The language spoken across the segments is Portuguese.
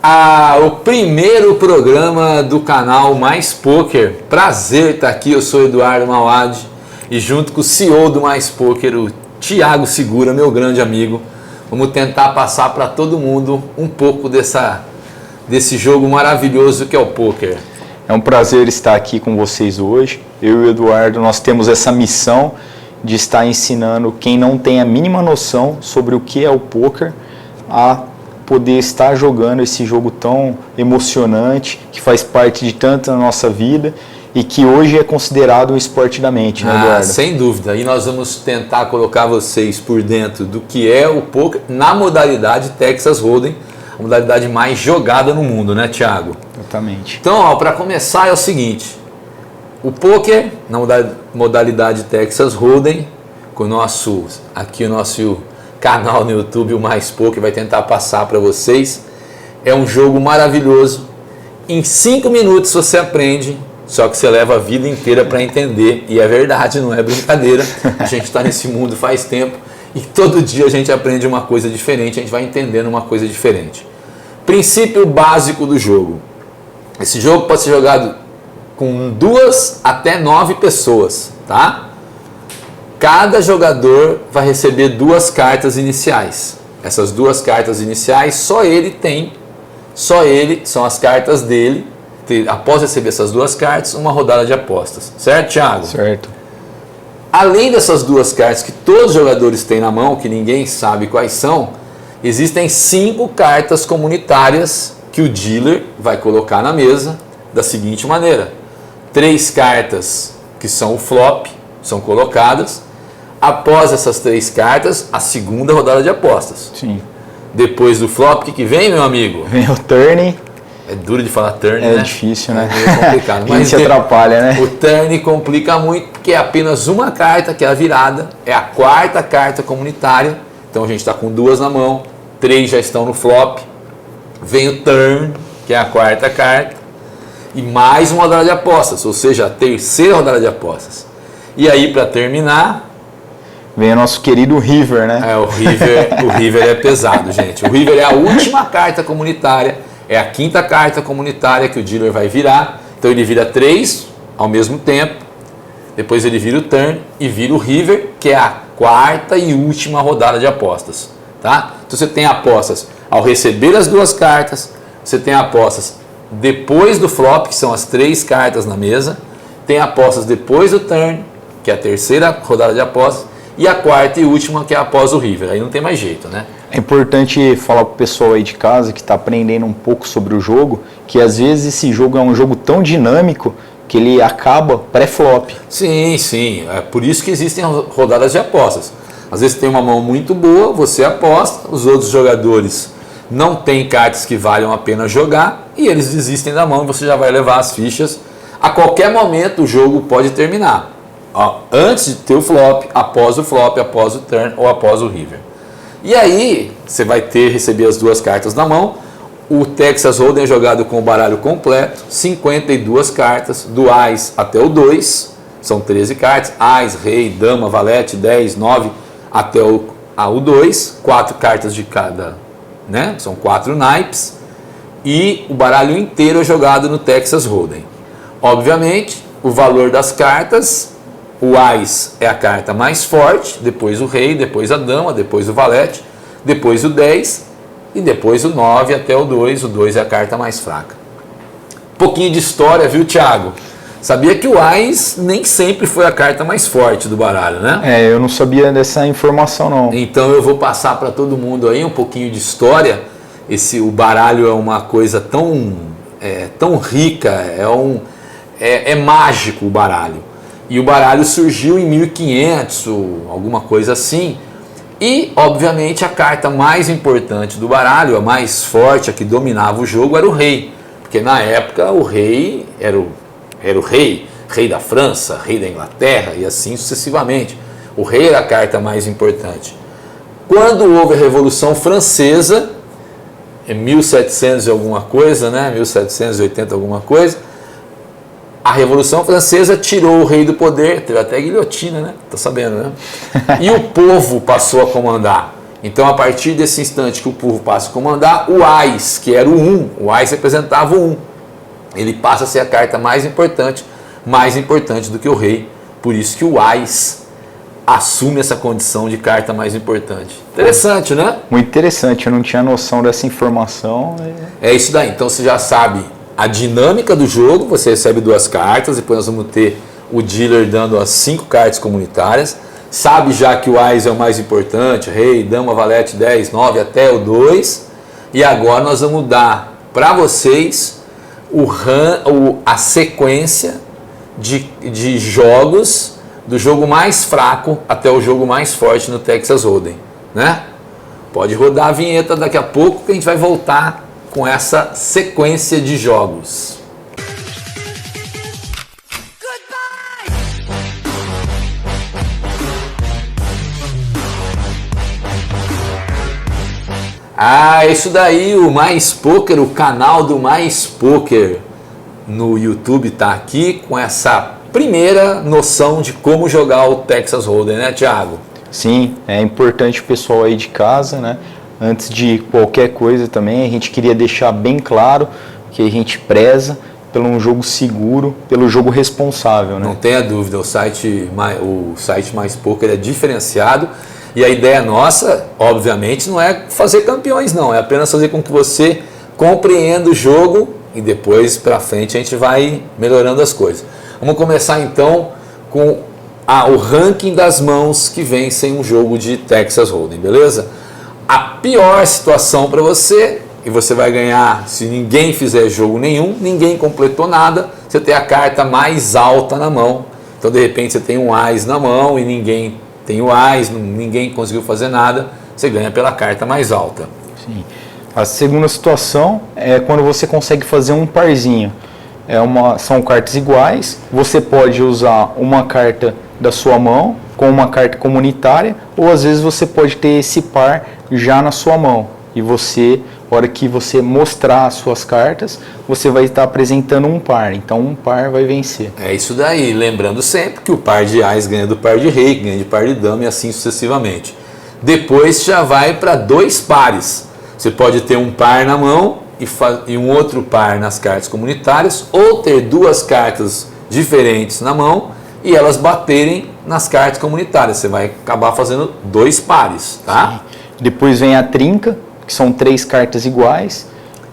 O primeiro programa do canal Mais Poker. Prazer estar aqui, eu sou Eduardo Mauad e junto com o CEO do Mais Poker, o Thiago Segura, meu grande amigo, vamos tentar passar para todo mundo um pouco desse jogo maravilhoso que é o poker. É um prazer estar aqui com vocês hoje. Eu e o Eduardo, nós temos essa missão de estar ensinando quem não tem a mínima noção sobre o que é o poker a poder estar jogando esse jogo tão emocionante, que faz parte de tanto na nossa vida e que hoje é considerado um esporte da mente, né, Eduardo? Sem dúvida. E nós vamos tentar colocar vocês por dentro do que é o poker na modalidade Texas Hold'em, a modalidade mais jogada no mundo, né, Thiago? Exatamente. Então, para começar é o seguinte, o poker na modalidade Texas Hold'em, com o nosso canal no YouTube, o Mais Poker, vai tentar passar para vocês. É um jogo maravilhoso. Em 5 minutos você aprende, só que você leva a vida inteira para entender. E é verdade, não é brincadeira. A gente está nesse mundo faz tempo e todo dia a gente aprende uma coisa diferente, a gente vai entendendo uma coisa diferente. Princípio básico do jogo. Esse jogo pode ser jogado com 2 até 9 pessoas, tá? Cada jogador vai receber 2 cartas iniciais. Essas 2 cartas iniciais só ele tem, são as cartas dele. Após receber essas 2 cartas, uma rodada de apostas. Certo, Thiago? Certo. Além dessas 2 cartas que todos os jogadores têm na mão, que ninguém sabe quais são, existem 5 cartas comunitárias que o dealer vai colocar na mesa da seguinte maneira. 3 cartas que são o flop, são colocadas. Após essas 3 cartas, a segunda rodada de apostas. Sim. Depois do flop, o que vem, meu amigo? Vem o turn. É duro de falar turn, né? É difícil, né? É meio complicado. Mas se atrapalha, né? O turn complica muito, porque é apenas uma carta, que é a virada. É a 4ª carta comunitária. Então a gente está com 2 na mão. 3 já estão no flop. Vem o turn, que é a 4ª carta. E mais uma rodada de apostas, ou seja, a 3ª rodada de apostas. E aí, para terminar... vem o nosso querido River, né? O River é pesado, gente. O River é a última carta comunitária, é a 5ª carta comunitária que o dealer vai virar. Então ele vira 3 ao mesmo tempo, depois ele vira o turn e vira o River, que é a 4ª e última rodada de apostas. Tá? Então você tem apostas ao receber as 2 cartas, você tem apostas depois do flop, que são as 3 cartas na mesa, tem apostas depois do turn, que é a 3ª rodada de apostas, e a 4ª e última, que é após o River. Aí não tem mais jeito, né? É importante falar para o pessoal aí de casa que está aprendendo um pouco sobre o jogo, que às vezes esse jogo é um jogo tão dinâmico que ele acaba pré-flop. Sim, sim. É por isso que existem rodadas de apostas. Às vezes tem uma mão muito boa, você aposta, os outros jogadores não têm cartas que valham a pena jogar e eles desistem da mão e você já vai levar as fichas. A qualquer momento o jogo pode terminar. Antes de ter o flop, após o turn ou após o River. E aí você vai receber as 2 cartas na mão. O Texas Hold'em é jogado com o baralho completo, 52 cartas, do Ás até o 2, são 13 cartas, Ás, Rei, Dama, Valete, 10, 9 até o 2, 4 cartas de cada, né? São 4 naipes, e o baralho inteiro é jogado no Texas Hold'em. Obviamente, o valor das cartas, o Ás é a carta mais forte, depois o Rei, depois a Dama, depois o Valete, depois o 10 e depois o 9 até o 2. O 2 é a carta mais fraca. Pouquinho de história, viu, Thiago? Sabia que o Ás nem sempre foi a carta mais forte do baralho, né? Eu não sabia dessa informação, não. Então eu vou passar para todo mundo aí um pouquinho de história. O baralho é uma coisa tão rica, é mágico o baralho. E o baralho surgiu em 1500, ou alguma coisa assim. E, obviamente, a carta mais importante do baralho, a mais forte, a que dominava o jogo, era o Rei. Porque na época o Rei era o rei da França, rei da Inglaterra e assim sucessivamente. O Rei era a carta mais importante. Quando houve a Revolução Francesa, em 1700 e alguma coisa, né? 1780 alguma coisa, a Revolução Francesa tirou o rei do poder, teve até guilhotina, né? Tá sabendo, né? E o povo passou a comandar. Então, a partir desse instante que o povo passa a comandar, o Ás, que era o Ás representava o 1. Ele passa a ser a carta mais importante do que o rei. Por isso que o Ás assume essa condição de carta mais importante. Interessante, né? Muito interessante, eu não tinha noção dessa informação. É isso daí. Então, você já sabe a dinâmica do jogo, você recebe 2 cartas, depois nós vamos ter o dealer dando as 5 cartas comunitárias. Sabe já que o Ás é o mais importante, rei, dama, valete, 10, 9 até o 2. E agora nós vamos dar para vocês a sequência de jogos, do jogo mais fraco até o jogo mais forte no Texas Hold'em, né? Pode rodar a vinheta daqui a pouco que a gente vai voltar com essa sequência de jogos. Ah, isso daí, o Mais Poker, o canal do Mais Poker no YouTube está aqui com essa primeira noção de como jogar o Texas Hold'em, né, Thiago? Sim, é importante o pessoal aí de casa, né? Antes de qualquer coisa também, a gente queria deixar bem claro que a gente preza pelo um jogo seguro, pelo jogo responsável, né? Não tenha dúvida, o site Mais Poker é diferenciado. E a ideia nossa, obviamente, não é fazer campeões, não. É apenas fazer com que você compreenda o jogo e depois, para frente, a gente vai melhorando as coisas. Vamos começar, então, com o ranking das mãos que vencem um jogo de Texas Hold'em, beleza? A pior situação para você, e você vai ganhar se ninguém fizer jogo nenhum, ninguém completou nada, você tem a carta mais alta na mão. Então, de repente, você tem um Ás na mão e ninguém tem o Ás, ninguém conseguiu fazer nada, você ganha pela carta mais alta. Sim. A segunda situação é quando você consegue fazer um parzinho. São cartas iguais, você pode usar uma carta da sua mão com uma carta comunitária, ou às vezes você pode ter esse par já na sua mão. E você, na hora que você mostrar as suas cartas, você vai estar apresentando um par. Então um par vai vencer. É isso daí. Lembrando sempre que o par de Ás ganha do par de rei, ganha de par de dama e assim sucessivamente. Depois já vai para 2 pares. Você pode ter um par na mão e um outro par nas cartas comunitárias, ou ter 2 cartas diferentes na mão e elas baterem nas cartas comunitárias. Você vai acabar fazendo 2 pares, tá? Sim. Depois vem a trinca, que são 3 cartas iguais.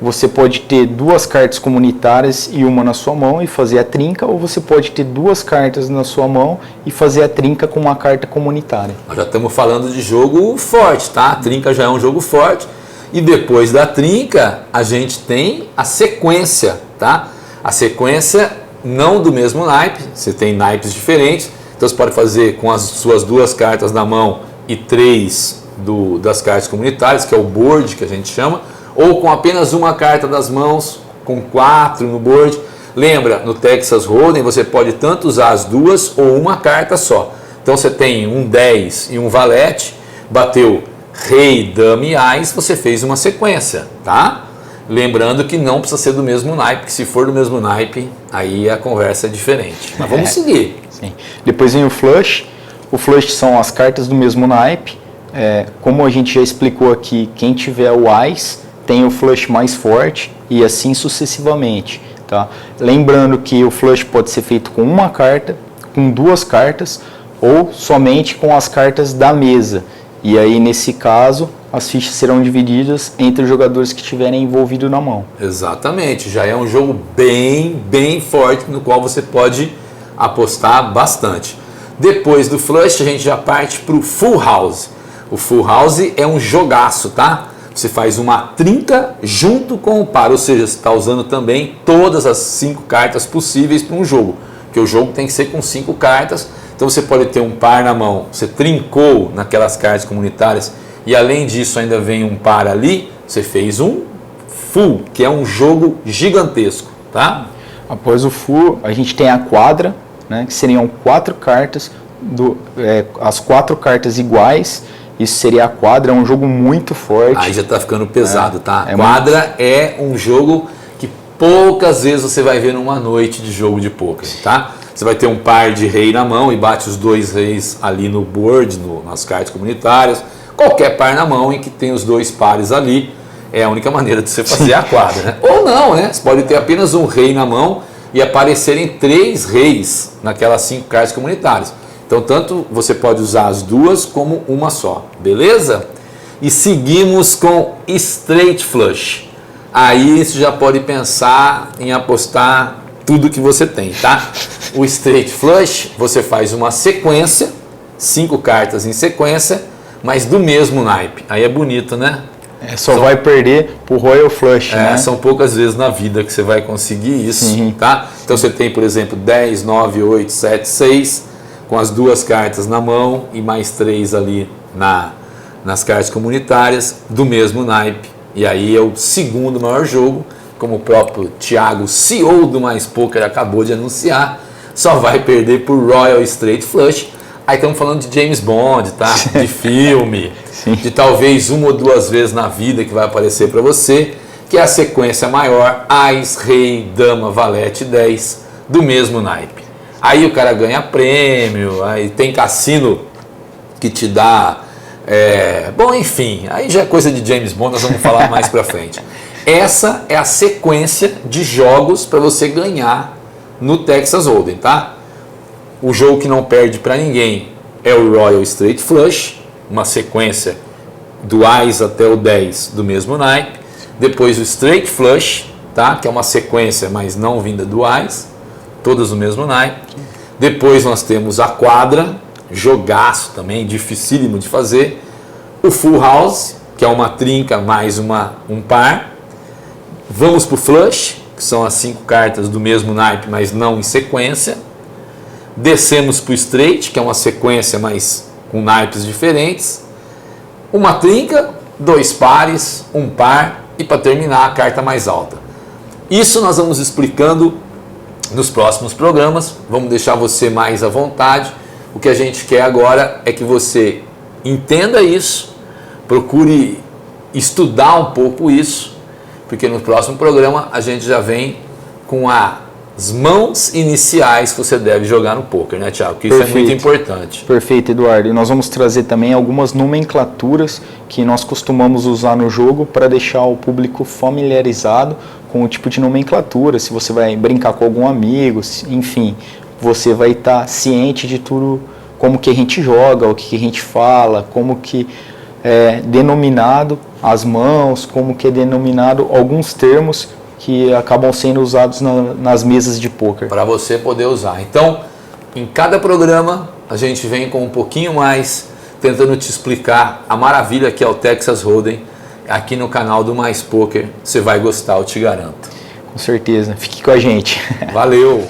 Você pode ter 2 cartas comunitárias e uma na sua mão e fazer a trinca, ou você pode ter 2 cartas na sua mão e fazer a trinca com uma carta comunitária. Nós já estamos falando de jogo forte, tá? A trinca já é um jogo forte. E depois da trinca, a gente tem a sequência, tá? A sequência não do mesmo naipe, você tem naipes diferentes. Então você pode fazer com as suas 2 cartas na mão e 3 das cartas comunitárias, que é o board que a gente chama, ou com apenas uma carta das mãos, com 4 no board. Lembra, no Texas Hold'em você pode tanto usar as 2 ou uma carta só. Então você tem um 10 e um valete, bateu rei, dama e Ás, você fez uma sequência, tá? Lembrando que não precisa ser do mesmo naipe, porque se for do mesmo naipe, aí a conversa é diferente. Mas vamos seguir. Sim. Depois vem o flush. O flush são as cartas do mesmo naipe. Como a gente já explicou aqui, quem tiver o Ás tem o flush mais forte e assim sucessivamente, tá? Lembrando que o flush pode ser feito com uma carta, com 2 cartas ou somente com as cartas da mesa. E aí, nesse caso, as fichas serão divididas entre os jogadores que estiverem envolvidos na mão. Exatamente, já é um jogo bem forte, no qual você pode apostar bastante. Depois do flush, a gente já parte para o full house. O full house é um jogaço, tá? Você faz uma trinca junto com o par, ou seja, você está usando também todas as 5 cartas possíveis para um jogo, porque o jogo tem que ser com 5 cartas. Então você pode ter um par na mão, você trincou naquelas cartas comunitárias e além disso ainda vem um par ali, você fez um full, que é um jogo gigantesco, tá? Após o full, a gente tem a quadra, né, que seriam 4 cartas, as 4 cartas iguais. Isso seria a quadra, é um jogo muito forte. Aí já está ficando pesado, tá? Quadra é um jogo que poucas vezes você vai ver numa noite de jogo de pôquer, tá? Você vai ter um par de rei na mão e bate os 2 reis ali no board, nas cartas comunitárias. Qualquer par na mão em que tem os 2 pares ali é a única maneira de você fazer a quadra, né? Ou não, né? Você pode ter apenas um rei na mão e aparecerem 3 reis naquelas 5 cartas comunitárias. Então, tanto você pode usar as 2 como uma só, beleza? E seguimos com Straight Flush. Aí você já pode pensar em apostar tudo que você tem, tá? O Straight Flush, você faz uma sequência, 5 cartas em sequência, mas do mesmo naipe. Aí é bonito, né? Só vai perder pro Royal Flush, né? São poucas vezes na vida que você vai conseguir isso, tá? Então você tem, por exemplo, 10, 9, 8, 7, 6, com as 2 cartas na mão e mais 3 ali nas cartas comunitárias do mesmo naipe. E aí é o segundo maior jogo, como o próprio Thiago, CEO do Mais Poker, acabou de anunciar. Só vai perder por Royal Straight Flush. Aí estamos falando de James Bond, tá? De filme, de talvez 1 ou 2 vezes na vida que vai aparecer para você, que é a sequência maior, Ás, Rei, Dama, Valete, 10, do mesmo naipe. Aí o cara ganha prêmio, aí tem cassino que te dá... bom, enfim, aí já é coisa de James Bond, nós vamos falar mais para frente. Essa é a sequência de jogos para você ganhar no Texas Hold'em, tá? O jogo que não perde para ninguém é o Royal Straight Flush, uma sequência do Ás até o 10 do mesmo naipe. Depois o Straight Flush, tá? Que é uma sequência, mas não vinda do Ás, todas do mesmo naipe. Depois nós temos a quadra, jogaço também, dificílimo de fazer. O Full House, que é uma trinca mais um par. Vamos para o Flush, que são as 5 cartas do mesmo naipe, mas não em sequência. Descemos para o Straight, que é uma sequência, mas com naipes diferentes. Uma trinca, 2 pares, um par e para terminar a carta mais alta. Isso nós vamos explicando nos próximos programas. Vamos deixar você mais à vontade. O que a gente quer agora é que você entenda isso, procure estudar um pouco isso, porque no próximo programa a gente já vem com as mãos iniciais que você deve jogar no poker, né, Thiago? Porque isso é muito importante. Perfeito, Eduardo. E nós vamos trazer também algumas nomenclaturas que nós costumamos usar no jogo para deixar o público familiarizado com o tipo de nomenclatura. Se você vai brincar com algum amigo, enfim, você vai estar ciente de tudo, como que a gente joga, o que a gente fala, como que é denominado as mãos, como que é denominado alguns termos que acabam sendo usados nas mesas de poker. Para você poder usar. Então, em cada programa, a gente vem com um pouquinho mais, tentando te explicar a maravilha que é o Texas Hold'em, aqui no canal do Mais Poker. Você vai gostar, eu te garanto. Com certeza. Fique com a gente. Valeu!